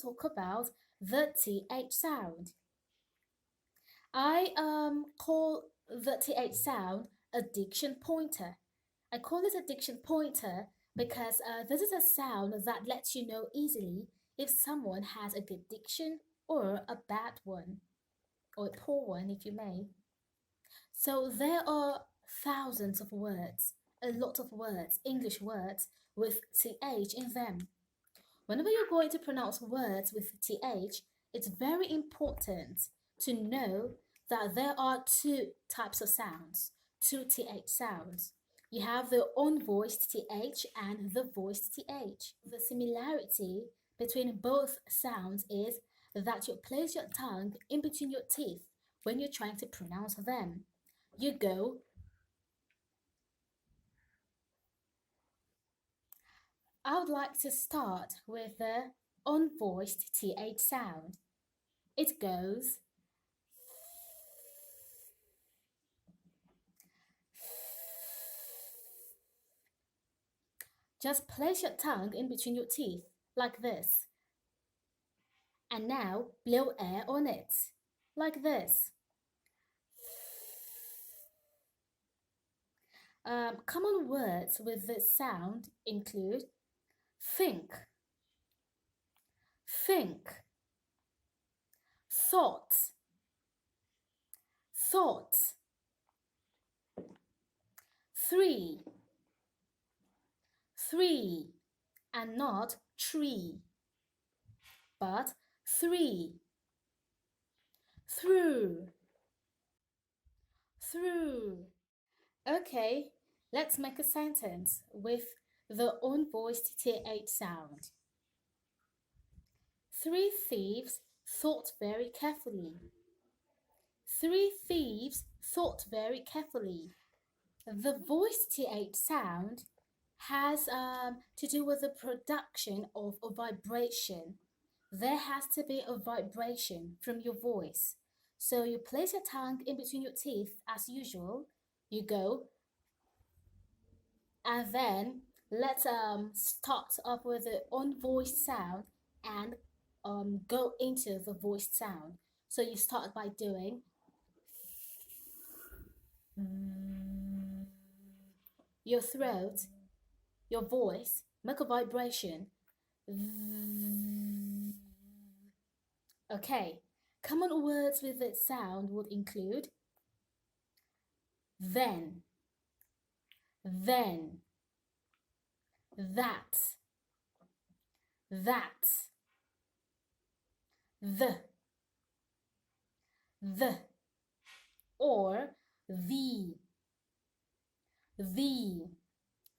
talk about the TH sound. I call the TH sound a diction pointer. I call it a diction pointer because this is a sound that lets you know easily if someone has a good diction or a bad one, or a poor one, if you may. So there are thousands of words, a lot of words, English words with TH in them. Whenever you're going to pronounce words with TH, it's very important to know that there are two types of sounds, two TH sounds. You have the unvoiced TH and the voiced TH. The similarity between both sounds is that you place your tongue in between your teeth when you're trying to pronounce them. You go. I would like to start with the unvoiced TH sound. It goes. Just place your tongue in between your teeth, like this. And now blow air on it, like this. Common words with this sound include think, think, thought, thought, three, three, and not tree, but three, through, through. Okay, let's make a sentence with the unvoiced TH sound. 3 thieves thought very carefully. 3 thieves thought very carefully. The voiced TH sound has to do with the production of a vibration. There has to be a vibration from your voice. So you place your tongue in between your teeth as usual. You go, and then let's start up with the unvoiced sound and go into the voiced sound. So you start by doing your throat, your voice, make a vibration. Okay, common words with this sound would include then, that, the, or the.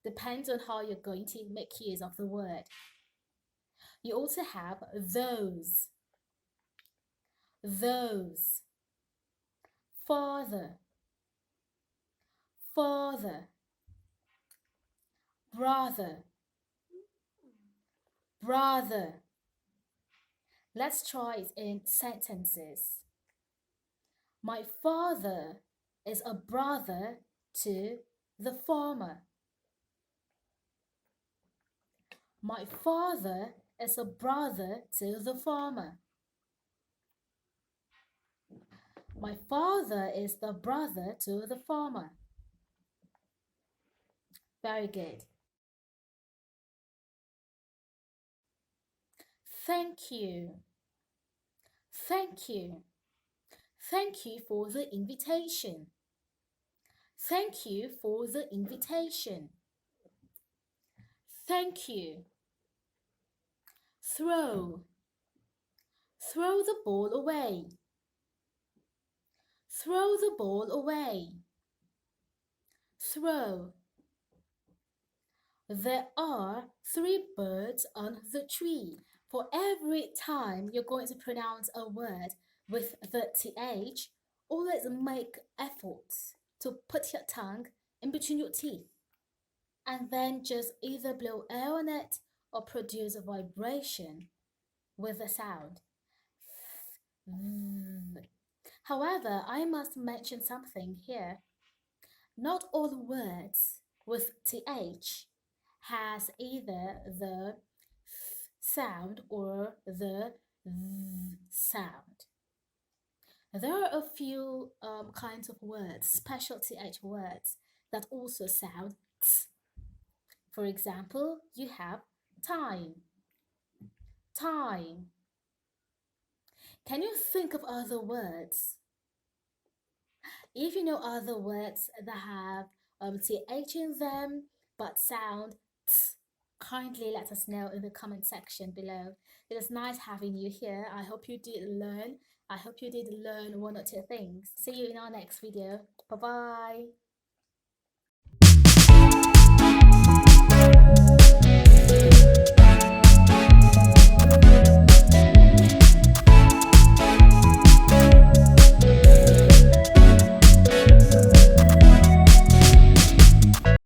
Depends on how you're going to make use of the word. You also have those, father, brother. Let's try it in sentences. My father is a brother to the farmer. My father is a brother to the farmer. My father is the brother to the farmer. Very good. Thank you. Thank you. Thank you for the invitation. Thank you for the invitation. Thank you. Throw. Throw the ball away. Throw the ball away. Throw. There are 3 birds on the tree. For every time you're going to pronounce a word with the TH, always make efforts to put your tongue in between your teeth and then just either blow air on it or produce a vibration with the sound. However, I must mention something here. Not all words with TH has either the sound or the th sound. There are a few kinds of words, special th words, that also sound t. For example, you have time, time. Can you think of other words? If you know other words that have th in them but sound t, kindly let us know in the comment section below. It was nice having you here. I hope you did learn. I hope you did learn one or two things. See you in our next video. Bye bye.